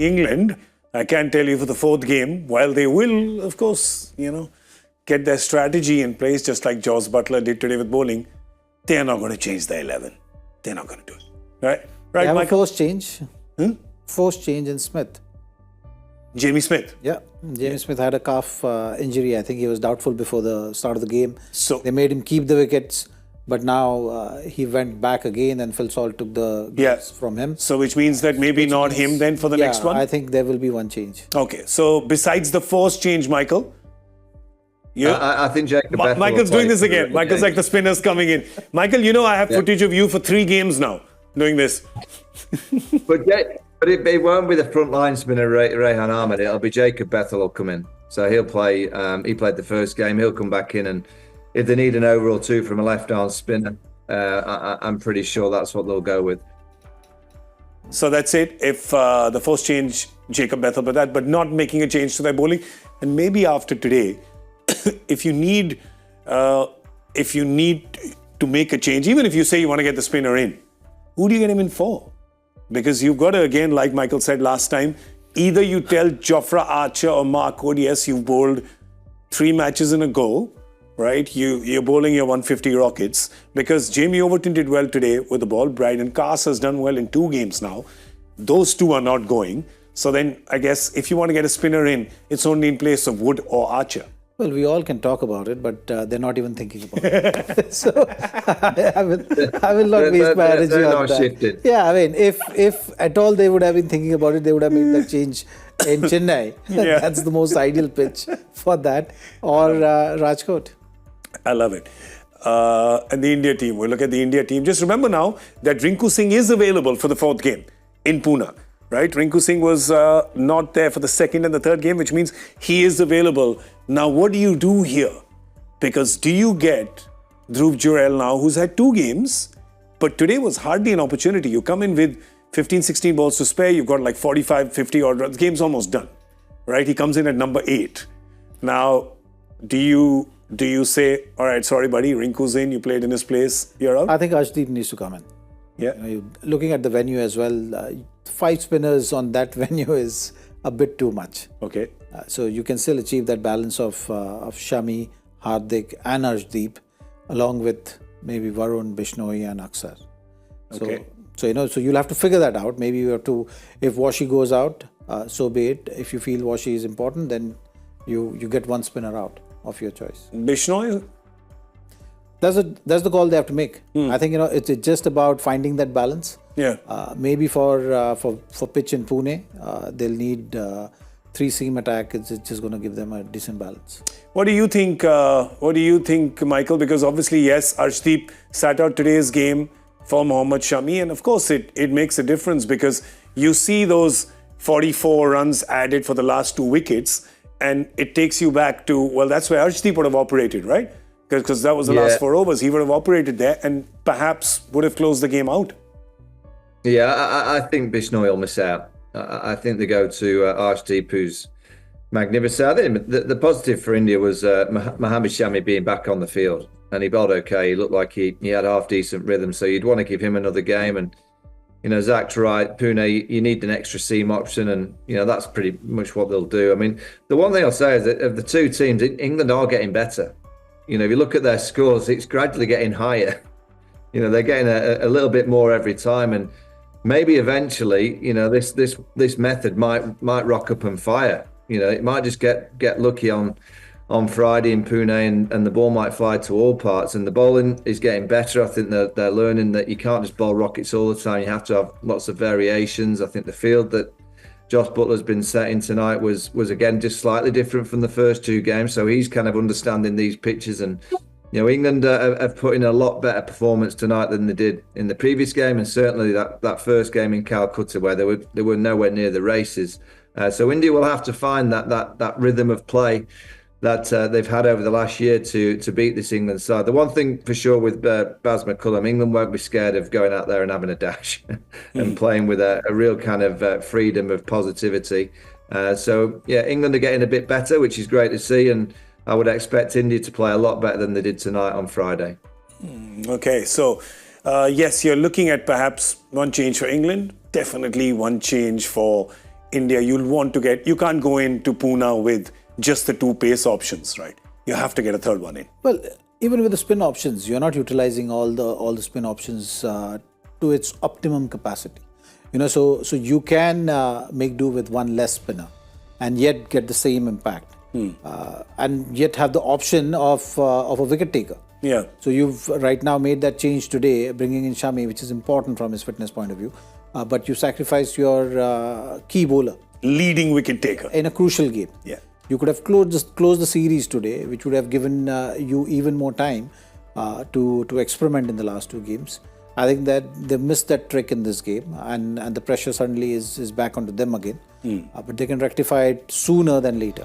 England, I can't tell you for the fourth game, while they will, of course, get their strategy in place, just like Josh Buttler did today with bowling, they are not going to change the 11. They're not going to do it. Right? Right, they have Michael? a forced change in Smith. Jamie Smith. Yeah, Jamie Smith had a calf injury. I think he was doubtful before the start of the game. So they made him keep the wickets, but now he went back again and Phil Salt took the wickets from him. So which means that maybe not him then for the next one? I think there will be one change. Okay, so besides the forced change, Michael? I think Jacob Bethel Michael's doing this again. Michael's like the spinners coming in. Michael, I have footage of you for 3 games now doing this. But it won't be the front line spinner Rehan Ahmed. It'll be Jacob Bethel will come in. So he'll play. He played the first game. He'll come back in, and if they need an over or 2 from a left-arm spinner, I'm pretty sure that's what they'll go with. So that's it. If the first change, Jacob Bethel, but not making a change to their bowling, and maybe after today, if you need to make a change, even if you say you want to get the spinner in, who do you get him in for? Because you've got to, again, like Michael said last time, either you tell Jofra, Archer or Mark Wood, yes, you've bowled 3 matches in a go, right? You're bowling your 150 Rockets, because Jamie Overton did well today with the ball. Bryden Cass has done well in 2 games now. Those 2 are not going. So then I guess if you want to get a spinner in, it's only in place of Wood or Archer. Well, we all can talk about it, but they're not even thinking about it. So I will not waste my energy on that. Shifted. Yeah, I mean, if at all they would have been thinking about it, they would have made that change in Chennai. Yeah. That's the most ideal pitch for that, or Rajkot. I love it. And the India team, we'll look at the India team. Just remember now that Rinku Singh is available for the 4th game in Pune. Right? Rinku Singh was not there for the 2nd and the 3rd game, which means he is available. Now, what do you do here? Because do you get Dhruv Jurel now, who's had 2 games, but today was hardly an opportunity. You come in with 15, 16 balls to spare, you've got like 45, 50 odd runs. The game's almost done. Right? He comes in at number 8. Now, do you say, all right, sorry, buddy, Rinku's in, you played in his place, you're out? I think Arshdeep needs to come in. Yeah. Looking at the venue as well, 5 spinners on that venue is a bit too much. Okay. So you can still achieve that balance of Shami, Hardik and Arshdeep, along with maybe Varun, Bishnoi and Aksar. Okay. So you'll have to figure that out. Maybe you have to, if Washi goes out, so be it. If you feel Washi is important, then you get 1 spinner out of your choice. Bishnoi? That's the call they have to make. I think it's just about finding that balance. Yeah. Maybe for pitch in Pune, they'll need 3-seam attack. It's just going to give them a decent balance. What do you think? Michael? Because obviously, yes, Arshdeep sat out today's game for Mohammed Shami, and of course, it makes a difference because you see those 44 runs added for the last 2 wickets, and it takes you back to, well, that's where Arshdeep would have operated, right? Because that was the last 4 overs. He would have operated there and perhaps would have closed the game out. Yeah, I think Bishnoi will miss out. I think they go to Arshdeep, who's magnificent. I think the positive for India was Mohammed Shami being back on the field. And he bowled okay. He looked like he had half-decent rhythm. So you'd want to give him another game. And, Zach's right. Pune, you need an extra seam option. And, that's pretty much what they'll do. I mean, the one thing I'll say is that of the 2 teams, England are getting better. If you look at their scores, it's gradually getting higher. They're getting a little bit more every time, and maybe eventually, this method might rock up and fire. It might just get lucky on Friday in Pune, and the ball might fly to all parts. And the bowling is getting better. I think they're learning that you can't just bowl rockets all the time. You have to have lots of variations. I think the field that Josh Buttler's been setting tonight was again just slightly different from the first 2 games, so he's kind of understanding these pitches. And England have put in a lot better performance tonight than they did in the previous game, and certainly that first game in Calcutta where they were nowhere near the races. So India will have to find that rhythm of play that they've had over the last year to beat this England side. The one thing for sure with Baz McCullum, England won't be scared of going out there and having a dash and playing with a real kind of freedom of positivity. So, England are getting a bit better, which is great to see. And I would expect India to play a lot better than they did tonight on Friday. Okay, so yes, you're looking at perhaps 1 change for England, definitely 1 change for India, you'll want to get, you can't go into Pune with just the 2 pace options, right? You have to get a third one in. Well, even with the spin options, you're not utilizing all the spin options to its optimum capacity. So you can make do with one less spinner and yet get the same impact, and yet have the option of a wicket taker. Yeah. So you've right now made that change today, bringing in Shami, which is important from his fitness point of view. But you sacrificed your key bowler, Leading wicket taker. in a crucial game. Yeah. You could have closed the series today, which would have given you even more time to experiment in the last 2 games. I think that they missed that trick in this game, and the pressure suddenly is back onto them again. But they can rectify it sooner than later.